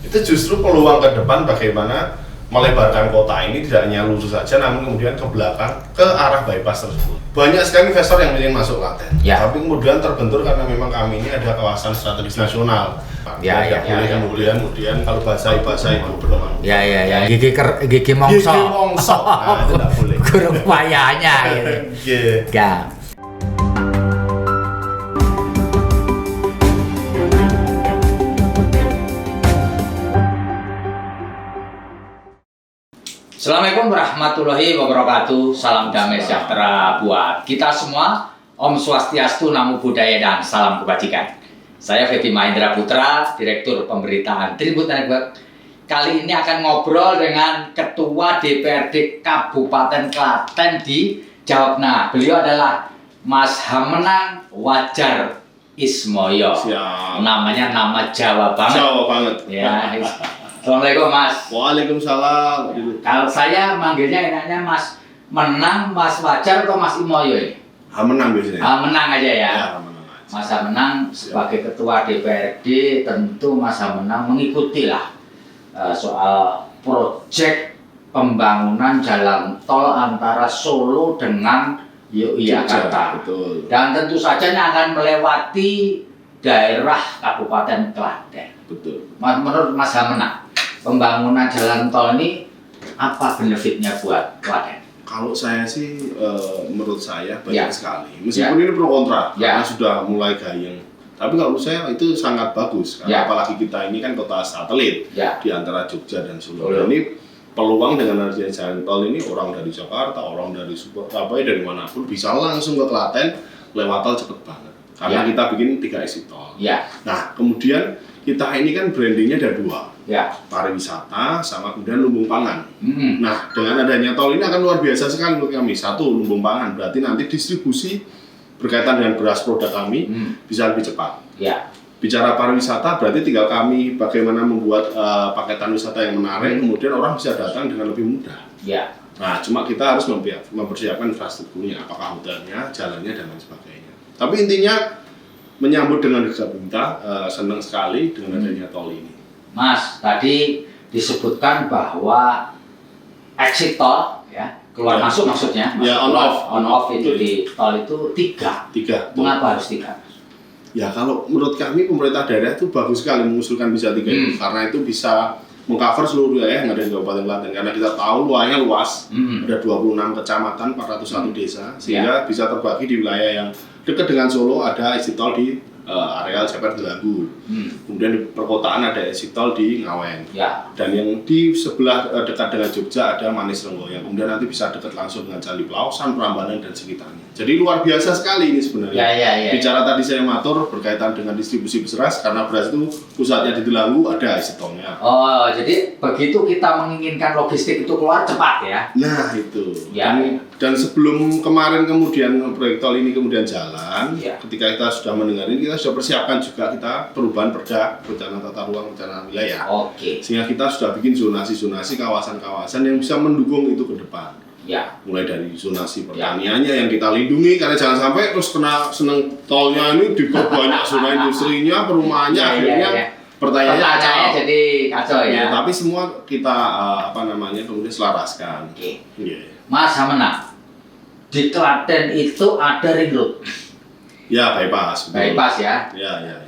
Itu justru peluang ke depan bagaimana melebarkan kota ini tidak hanya lurus saja, namun kemudian ke belakang ke arah bypass tersebut. Banyak sekali investor yang ingin masuk Klaten, tapi kemudian terbentur karena memang kami ini ada kawasan strategis nasional. Tidak boleh kemudian kalau bahasa itu belum. Gigi mongso. Nah, tidak boleh. Kurang payahnya gitu. Ya. Assalamualaikum warahmatullahi wabarakatuh. Salam damai sejahtera buat kita semua. Om Swastiastu, Namo Buddhaya, dan salam kebajikan. Saya Febi Mahendra Putra, Direktur Pemberitaan Tribun Network. Kali ini akan ngobrol dengan Ketua DPRD Kabupaten Klaten di Jawa Tengah. Beliau adalah Mas Hamenang Wajar Ismoyo. Siap. Namanya nama Jawa banget. Jawa banget. Ya. Assalamualaikum Mas. Waalaikumsalam. Kalau saya manggilnya enaknya Mas Menang, Mas Wajar, atau Mas Imoyo ini? Hamenang biasanya. Menang aja ya. Hamenang aja. Mas Hamenang sebagai Ketua DPRD tentu Mas Hamenang mengikuti lah soal proyek pembangunan jalan tol antara Solo dengan Yogyakarta. Betul. Dan tentu saja ini akan melewati daerah Kabupaten Klaten. Betul. Menurut Mas Hamenang, pembangunan jalan tol ini apa benefitnya buat Klaten? Kalau saya sih, menurut saya banyak sekali. Meskipun ini pro kontra, karena sudah mulai gayeng. Tapi kalau menurut saya itu sangat bagus, karena apalagi kita ini kan kota satelit di antara Jogja dan Solo. Ini peluang dengan adanya jalan tol ini, orang dari Jakarta, orang dari Surabaya, dari manapun bisa langsung ke Klaten lewat tol cepet banget. Karena kita bikin 3 exit tol. Nah, kemudian kita ini kan brandingnya ada 2. Pariwisata sama kemudian lumbung pangan. Nah, dengan adanya tol ini akan luar biasa sekali menurut kami. 1, lumbung pangan, berarti nanti distribusi berkaitan dengan beras produk kami bisa lebih cepat. Bicara pariwisata berarti tinggal kami bagaimana membuat paketan wisata yang menarik, kemudian orang bisa datang dengan lebih mudah. Nah, cuma kita harus mempersiapkan infrastrukturnya, apakah hotelnya, jalannya, dan lain sebagainya. Tapi intinya menyambut dengan gembira, senang sekali dengan adanya tol ini. Mas, tadi disebutkan bahwa exit tol, keluar masuk maksudnya, on off itu di tol itu 3. Mengapa harus 3? Ya, kalau menurut kami pemerintah daerah itu bagus sekali mengusulkan bisa 3 itu, karena itu bisa mengcover seluruh wilayah yang ada di Kabupaten Klaten. Karena kita tahu luasnya luas, ada 26 kecamatan, 401 desa, sehingga bisa terbagi di wilayah yang dekat dengan Solo ada exit tol di areal Ceper Delanggu. Kemudian di perkotaan ada exit tol di Ngawen. Dan yang di sebelah dekat dengan Jogja ada Manis Renggoyang. Kemudian nanti bisa dekat langsung dengan Candi Pelausan, Prambanan, dan sekitarnya. Jadi luar biasa sekali ini sebenarnya. Bicara tadi saya matur berkaitan dengan distribusi beras, karena beras itu pusatnya di Delanggu, ada exit tolnya. Oh, jadi begitu kita menginginkan logistik itu keluar cepat ya? Nah, itu. Dan sebelum kemarin kemudian proyek tol ini kemudian jalan, ketika kita sudah mendengar ini, kita sudah persiapkan juga kita perubahan perda, rencana tata ruang, rencana wilayah. Sehingga kita sudah bikin zonasi-zonasi, kawasan-kawasan yang bisa mendukung itu ke depan. Mulai dari zonasi pertaniannya yang kita lindungi, karena jangan sampai terus kena seneng tolnya ini diperbanyak zona industrinya, perumahannya, akhirnya pertanyaannya jadi kacau ya. Tapi semua kita kemudian selaraskan. Mas Hamenang, di Klaten itu ada ring road. Bypass. Bypass ya. Ya.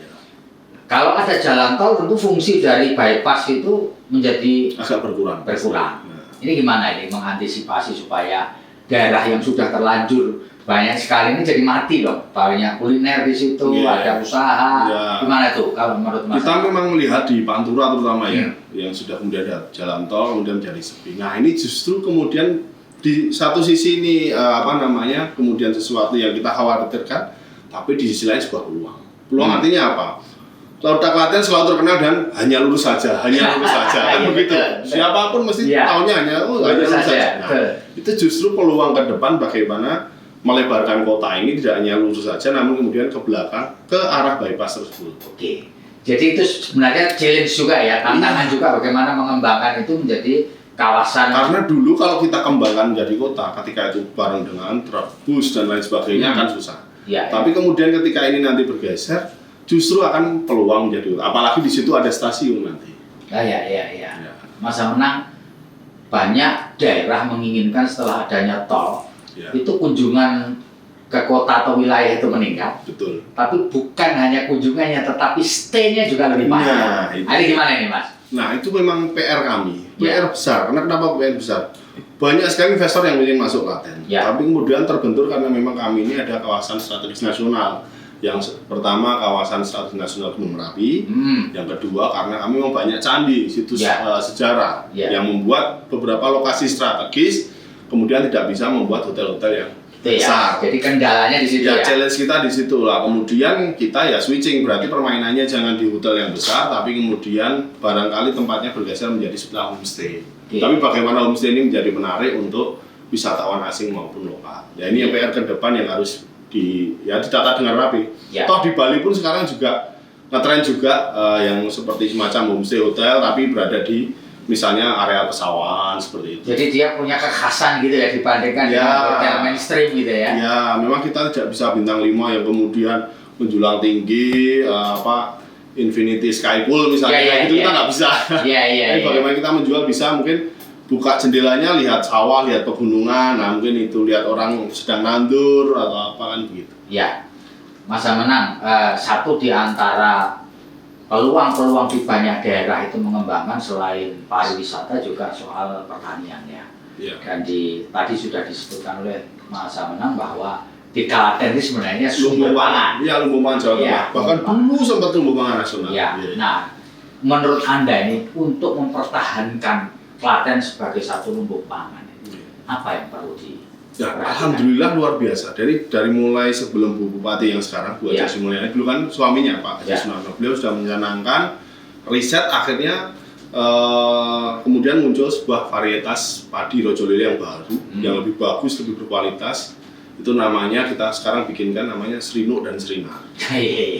Kalau ada jalan tol, tentu fungsi dari bypass itu menjadi agak berkurang. Ini gimana ini mengantisipasi supaya daerah yang sudah terlanjur banyak sekali ini jadi mati loh. Banyak kuliner di situ, ada usaha. Gimana tuh kalau menurut Mas? Kita memang melihat di Pantura terutama yang sudah kemudian ada jalan tol kemudian menjadi sepi. Nah, ini justru kemudian di satu sisi ini kemudian sesuatu yang kita khawatirkan, tapi di sisi lain sebuah peluang. Peluang artinya apa? Kota Klaten selalu terkenal dan hanya lurus saja, kan begitu. Siapapun mesti tahunya hanya lurus saja. Nah, itu justru peluang ke depan bagaimana melebarkan kota ini tidak hanya lurus saja, namun kemudian ke belakang ke arah bypass tersebut. Jadi itu sebenarnya challenge juga ya, tantangan juga bagaimana mengembangkan itu menjadi kawasan. Karena dulu kalau kita kembangkan menjadi kota, ketika itu bareng dengan truk, bus dan lain sebagainya akan susah. Tapi kemudian ketika ini nanti bergeser, justru akan peluang menjadi, apalagi di situ ada stasiun nanti. Ya. Masa menang banyak daerah menginginkan setelah adanya tol itu kunjungan ke kota atau wilayah itu meningkat. Betul. Tapi bukan hanya kunjungannya, tetapi stay-nya juga lebih banyak. Ini gimana ini, Mas? Nah, itu memang PR kami. PR besar. Kenapa PR besar? Banyak sekali investor yang ingin masuk Klaten. Tapi kemudian terbentur karena memang kami ini ada kawasan strategis nasional. Yang pertama kawasan strategis nasional Gunung Merapi. Yang kedua karena kami memang banyak candi, situs sejarah yang membuat beberapa lokasi strategis. Kemudian tidak bisa membuat hotel-hotel yang besar. Jadi kendalanya di situ ya. Challenge kita di situ lah. Kemudian kita switching, berarti permainannya jangan di hotel yang besar, tapi kemudian barangkali tempatnya bergeser menjadi sebelah homestay. Tapi bagaimana homestay ini menjadi menarik untuk wisatawan asing maupun lokal. Ya ini yang PR ke depan yang harus ditata dengan rapi. Toh di Bali pun sekarang juga ngetren juga yang seperti semacam homestay hotel tapi berada di misalnya area pesawahan seperti itu. Jadi dia punya kekhasan gitu ya dibandingkan dengan hotel mainstream gitu ya. Ya, memang kita tidak bisa bintang 5 yang kemudian menjulang tinggi Infinity Sky Pool misalnya kita nggak bisa. Tapi bagaimana kita menjual bisa mungkin buka jendelanya lihat sawah, lihat pegunungan, nah mungkin itu lihat orang sedang nandur atau apa kan begitu. Ya, Masa Menang satu di antara peluang-peluang di banyak daerah itu mengembangkan selain pariwisata juga soal pertanian ya. Dan tadi sudah disebutkan oleh Masa Menang bahwa di Klaten ini sebenarnya sumber pangan. Iya, lumbung pangan Jawa Tengah. Bahkan dulu sempat lumbung pangan nasional. Nah, menurut Anda ini untuk mempertahankan Klaten sebagai satu lumbung pangan, apa yang perlu alhamdulillah luar biasa. Dari mulai sebelum Bu Bupati yang sekarang Bu Haji Sumulyani, dulu kan suaminya Pak Haji Sunarno, beliau sudah mencanangkan riset, akhirnya kemudian muncul sebuah varietas padi Rojolele yang baru, yang lebih bagus, lebih berkualitas. Itu namanya kita sekarang bikinkan namanya Srino dan Srinar.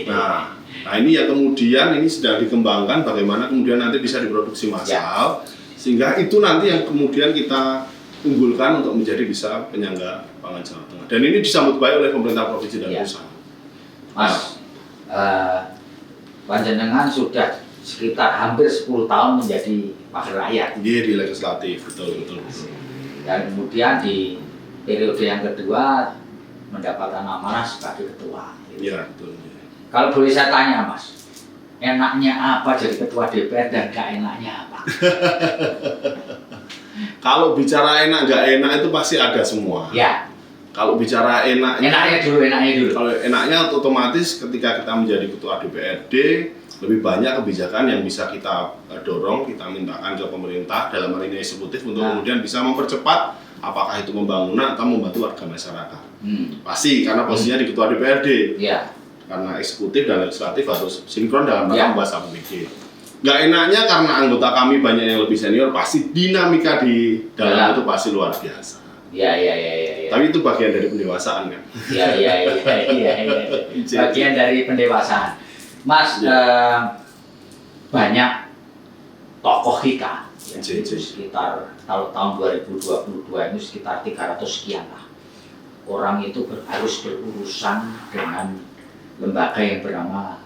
Nah ini yang kemudian ini sedang dikembangkan bagaimana kemudian nanti bisa diproduksi massal, sehingga itu nanti yang kemudian kita unggulkan untuk menjadi bisa penyangga pangan Jawa Tengah. Dan ini disambut baik oleh pemerintah provinsi dan pusat. Mas, panjenengan sudah sekitar hampir 10 tahun menjadi wakil rakyat. Di legislatif, betul. Dan kemudian di periode yang kedua mendapatkan amanah sebagai ketua. Iya, betul. Kalau boleh saya tanya, Mas, enaknya apa jadi ketua DPR dan gak enaknya apa? Kalau bicara enak gak enak itu pasti ada semua. Kalau bicara enaknya dulu. Kalau enaknya otomatis ketika kita menjadi ketua DPRD lebih banyak kebijakan yang bisa kita dorong, kita mintakan ke pemerintah dalam hal ini eksekutif untuk kemudian bisa mempercepat apakah itu pembangunan atau membantu warga masyarakat. Pasti karena posisinya di ketua DPRD. Karena eksekutif dan legislatif harus sinkron dalam rangka membahas APBD. Gak enaknya karena anggota kami banyak yang lebih senior, pasti dinamika di dalam itu pasti luar biasa. Tapi itu bagian dari pendewasaan kan. Bagian dari pendewasaan. Mas, banyak tokoh kita sekitar kalau tahun 2022 ini sekitar 300 sekian lah. Orang itu harus berurusan dengan lembaga yang bernama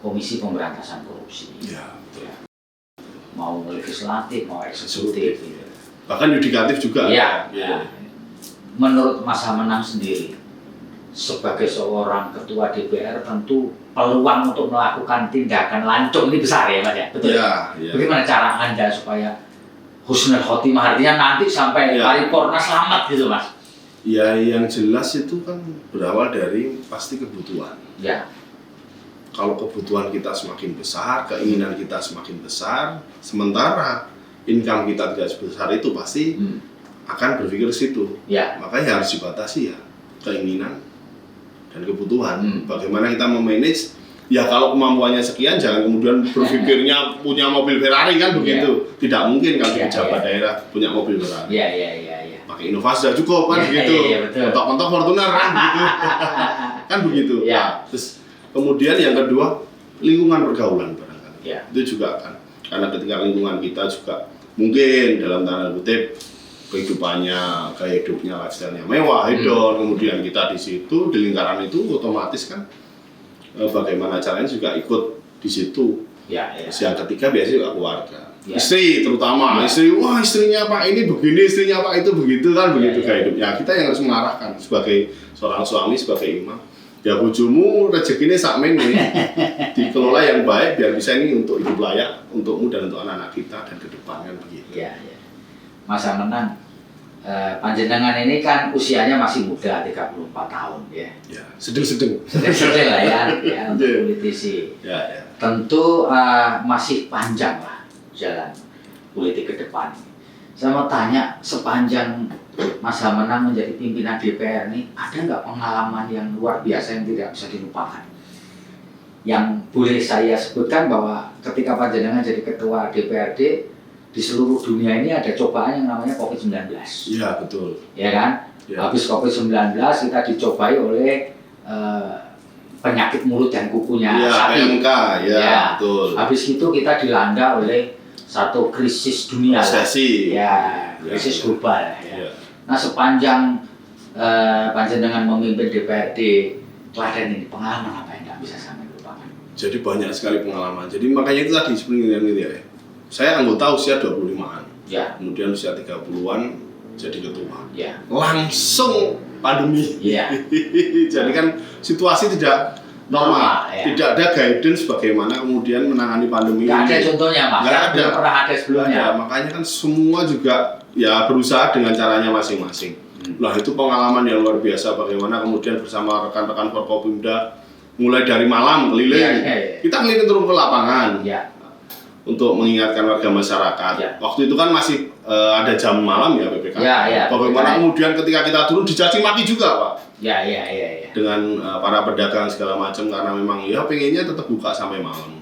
Komisi Pemberantasan Korupsi. Mau legislatif, mau eksekutif. Bahkan yudikatif juga. Menurut Masa Menang sendiri, sebagai seorang ketua DPR tentu peluang untuk melakukan tindakan lancung ini besar ya Mas ya? Betul? Bagaimana cara Anda supaya husnul khotimah, artinya nanti sampai paripurna selamat gitu Mas? Ya yang jelas itu kan berawal dari pasti kebutuhan. Kalau kebutuhan kita semakin besar, keinginan kita semakin besar, sementara income kita tidak sebesar itu pasti akan berpikir ke situ. Makanya harus dibatasi keinginan dan kebutuhan. Bagaimana kita memanage? Ya kalau kemampuannya sekian, jangan kemudian berpikirnya punya mobil Ferrari kan begitu. Tidak mungkin kalau pejabat daerah punya mobil Ferrari. Pakai Innova sudah cukup kan begitu. Mentok-mentok Fortuner kan begitu. Kan begitu. Terus kemudian yang kedua, lingkungan pergaulan barangkali. Itu juga kan. Karena ketika lingkungan kita juga mungkin dalam tanda kutip kehidupannya, gaya hidupnya, lifestyle-nya mewah, hedon, kemudian kita di situ, di lingkaran itu otomatis kan bagaimana caranya juga ikut di situ. Terus yang ketiga biasanya juga keluarga. Istri terutama, istrinya Pak ini begini, istrinya Pak itu begitu kan, begitu gaya hidupnya. Kita yang harus mengarahkan sebagai seorang suami, sebagai imam. Ya bojomu rezekinya sakmen nih, dikelola yang baik biar bisa ini untuk hidup layak untukmu dan untuk anak-anak kita dan ke depan kan begitu. Masa menang, panjenengan ini kan usianya masih muda, 34 tahun ya. Sedeng-sedeng. Sedeng lah ya untuk politisi. Tentu masih panjang lah jalan politik ke depan. Saya mau tanya, sepanjang masa menang menjadi pimpinan DPR ini, ada nggak pengalaman yang luar biasa yang tidak bisa dilupakan? Yang boleh saya sebutkan bahwa ketika panjenengan jadi ketua DPRD, di seluruh dunia ini ada cobaan yang namanya COVID-19. Iya, betul. Ya kan? Habis COVID-19 kita dicobai oleh penyakit mulut dan kukunya sapi. PMK, betul. Habis itu kita dilanda oleh satu krisis dunia, krisis global. Nah, sepanjang panjenengan memimpin DPRD Klaten ini, pengalaman apa yang nggak bisa sampai lupakan? Jadi banyak sekali pengalaman. Jadi makanya itu tadi sebenarnya saya anggota usia 25-an. Kemudian usia 30-an jadi ketua. Langsung pandemi. Jadi kan situasi tidak normal, tidak ada guidance bagaimana kemudian menangani pandemi. Nggak ada contohnya Mas, belum pernah ada sebelumnya. Makanya kan semua juga berusaha dengan caranya masing-masing. Nah itu pengalaman yang luar biasa bagaimana kemudian bersama rekan-rekan Forkopimda mulai dari malam keliling, kita keliling turun ke lapangan untuk mengingatkan warga masyarakat. Waktu itu kan masih ada jam malam PPKM. Bagaimana kemudian ketika kita turun dicaci maki juga Pak. Dengan para pedagang segala macam karena memang pengennya tetap buka sampai malam.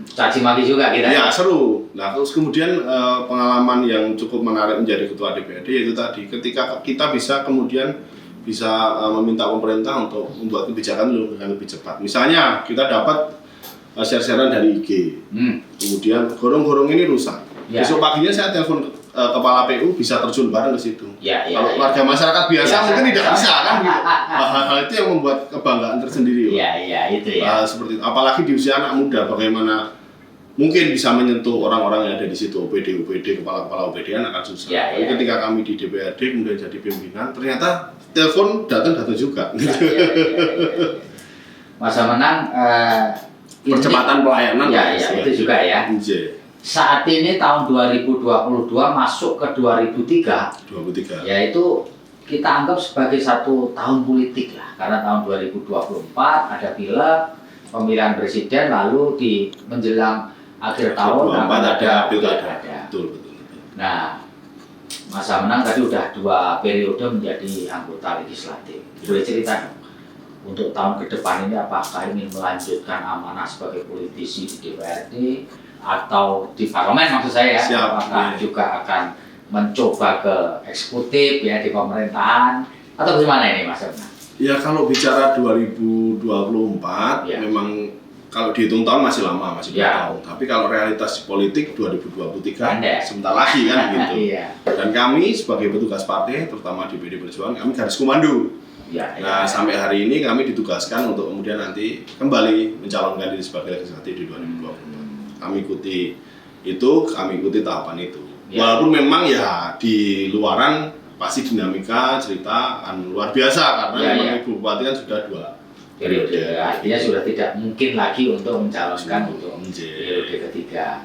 Caci maki juga kita. Seru. Nah terus kemudian pengalaman yang cukup menarik menjadi ketua DPRD yaitu tadi ketika kita bisa meminta pemerintah untuk membuat kebijakan dengan lebih cepat. Misalnya kita dapat share-sharean dari IG, kemudian gorong-gorong ini rusak. Besok paginya saya telepon kepala PU bisa terjun bareng ke situ. Kalau warga masyarakat biasa mungkin tidak bisa kan gitu. Hal itu yang membuat kebanggaan tersendiri. Seperti itu. Apalagi di usia anak muda, bagaimana mungkin bisa menyentuh orang-orang yang ada di situ, OPD, kepala-kepala OPD akan susah. Tapi ketika kami di DPRD kemudian jadi pimpinan, ternyata telepon datang juga. Masa menang. Percepatan pelayanan itu juga ya. Saat ini tahun 2022 masuk ke 2003, yaitu kita anggap sebagai satu tahun politik lah, karena tahun 2024 ada pileg, pemilihan presiden, lalu di menjelang akhir tahun ada pilkada. Betul. Nah, Masa Menang tadi udah 2 periode menjadi anggota legislatif. Boleh cerita untuk tahun ke depan ini apakah ingin melanjutkan amanah sebagai politisi di DPRD atau di parlemen maksud saya apakah juga akan mencoba ke eksekutif di pemerintahan atau bagaimana ini Mas Menang? Kalau bicara 2024 memang kalau dihitung tahun masih lama, masih 2 tahun. Tapi kalau realitas politik 2023 sebentar lagi kan gitu. Dan kami sebagai petugas partai terutama di PD Perjuangan kami garis komando. Sampai hari ini kami ditugaskan untuk kemudian nanti kembali mencalonkan diri sebagai legislatif di 2024. Kami ikuti tahapan itu. Walaupun memang di luaran pasti dinamika cerita luar biasa karena memang Ibu Bupati kan sudah 2 periode. Artinya sudah tidak mungkin lagi untuk mencalonkan untuk periode ketiga.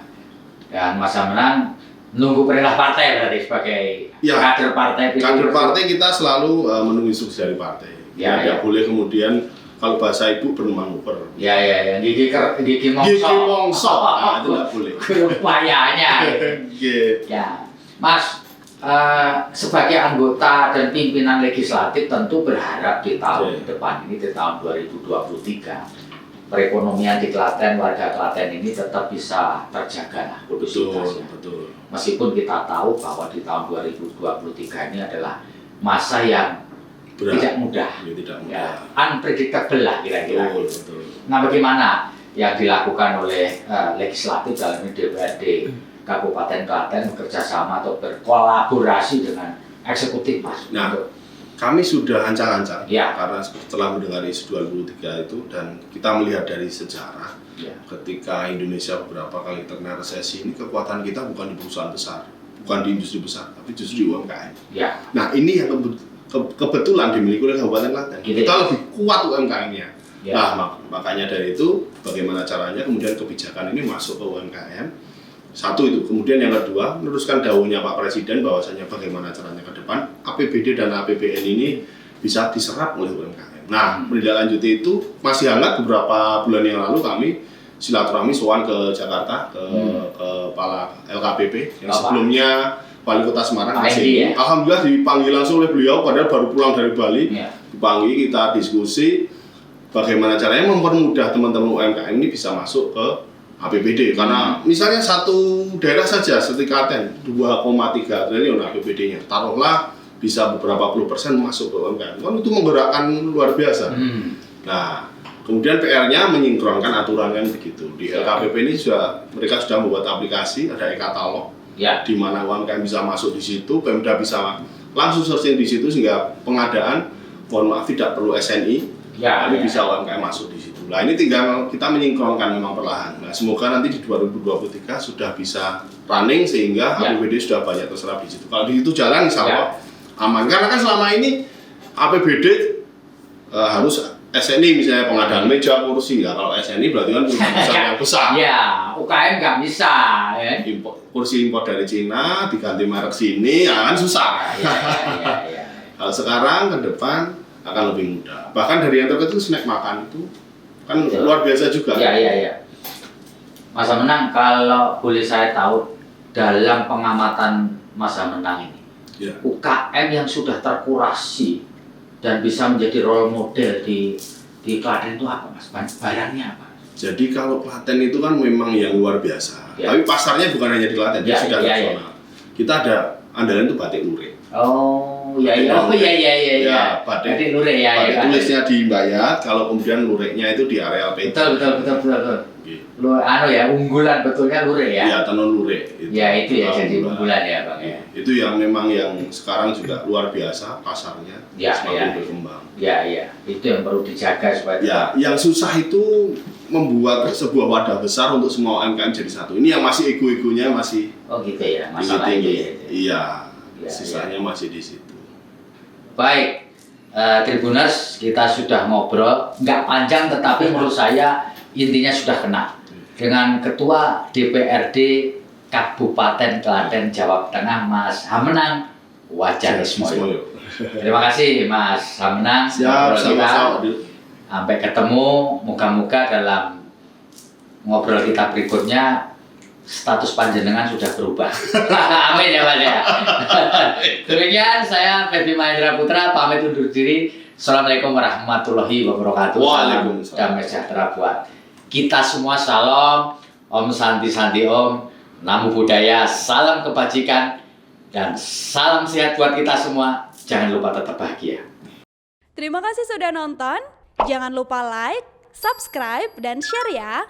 Dan Masa Menang nunggu perintah partai berarti sebagai kader partai. Kader partai kita selalu menunggu instruksi dari partai. Tidak boleh kemudian kalau bahasa ibu bermanuver. Gigi mongso. Itu tidak boleh. Upayanya. Mas, sebagai anggota dan pimpinan legislatif tentu berharap di tahun depan ini, di tahun 2023, perekonomian di Klaten, warga Klaten ini tetap bisa terjaga lah kondisitasnya. Betul. Meskipun kita tahu bahwa di tahun 2023 ini adalah masa yang tidak mudah, unpredictable lah kira-kira gitu. Nah, bagaimana yang dilakukan oleh legislatif dalam ini DPRD Kabupaten Klaten bekerja sama atau berkolaborasi dengan eksekutif Mas? Kami sudah ancang-ancang karena setelah mendengar isu 2023 itu dan kita melihat dari sejarah Ketika Indonesia beberapa kali terkena resesi, ini kekuatan kita bukan di perusahaan besar, bukan di industri besar, tapi justru di UMKM. Nah ini yang kebetulan dimiliki oleh Kabupaten Klaten. Kita lebih kuat UMKM-nya. Nah makanya dari itu bagaimana caranya kemudian kebijakan ini masuk ke UMKM. Satu itu, kemudian yang kedua meneruskan dawuhnya Pak Presiden bahwasanya bagaimana caranya ke depan APBD dan APBN ini bisa diserap oleh UMKM. Nah, menindaklanjuti itu masih hangat beberapa bulan yang lalu kami silaturahmi sowan ke Jakarta ke kepala LKPP yang sebelumnya Wali Kota Semarang. Alhamdulillah dipanggil langsung oleh beliau padahal baru pulang dari Bali. Dipanggil, kita diskusi bagaimana caranya mempermudah teman-teman UMKM ini bisa masuk ke APBD, karena misalnya satu daerah saja seperti Klaten 2,3 triliun APBD-nya, taruhlah bisa beberapa puluh persen masuk ke UMKM, kan itu menggerakkan luar biasa. Nah, kemudian PR-nya menyinkronkan aturan kan begitu. Di LKPP ini mereka sudah membuat aplikasi, ada e-katalog, di mana UMKM bisa masuk di situ, Pemda bisa langsung searching di situ sehingga pengadaan, mohon maaf tidak perlu SNI, tapi bisa UMKM masuk di situ. Nah ini tinggal kita menyinkronkan memang perlahan. Nah semoga nanti di 2023 sudah bisa running sehingga APBD sudah banyak terserap di situ. Kalau di situ jalan insya Allah aman. Karena kan selama ini APBD harus SNI misalnya pengadaan meja kursi ya. Kalau SNI berarti kan perusahaan yang besar. UKM nggak bisa. Kursi impor dari Cina diganti merek sini, kan susah. Kalau sekarang ke depan akan lebih mudah. Bahkan dari yang terkecil snack makan itu kan luar biasa juga. Mas Hamenang, kalau boleh saya tahu dalam pengamatan Mas Hamenang ini, UKM yang sudah terkurasi dan bisa menjadi role model di Klaten itu apa Mas? Barangnya apa? Jadi kalau Klaten itu kan memang yang luar biasa. Tapi pasarnya bukan hanya di Klaten, dia sudah nasional. Kita ada andalan itu batik lurik. Batik lurik batik tulisnya di Mbayat, kalau kemudian luriknya itu di areal PT. Betul. Unggulan betulnya lurik ya. Iya, tenun lurik. Itu jadi unggulan ya Bang ya. Itu yang memang yang sekarang juga luar biasa pasarnya, semakin berkembang. Itu yang perlu dijaga supaya. Yang susah itu membuat sebuah wadah besar untuk semua UMKM jadi satu. Ini yang masih ego-egonya masih masalah tinggi. Sisanya masih di situ. Baik, Tribuners, kita sudah ngobrol, nggak panjang tetapi menurut saya intinya sudah kena dengan Ketua DPRD Kabupaten Klaten Jawa Tengah Mas Hamenang Wajanismoyo. Terima kasih Mas Hamenang. Siap, sama-sama. Sampai ketemu, moga-moga dalam ngobrol kita berikutnya status panjenengan sudah berubah. Amin ya Mas ya. Demikian saya Feby Mahendra Putra pamit undur diri. Assalamualaikum warahmatullahi wabarakatuh. Waalaikumsalam. Damai sejahtera buat kita semua. Salam Om Santi Santi Om. Namo Buddhaya, salam kebajikan dan salam sehat buat kita semua. Jangan lupa tetap bahagia. Terima kasih sudah nonton. Jangan lupa like, subscribe dan share ya.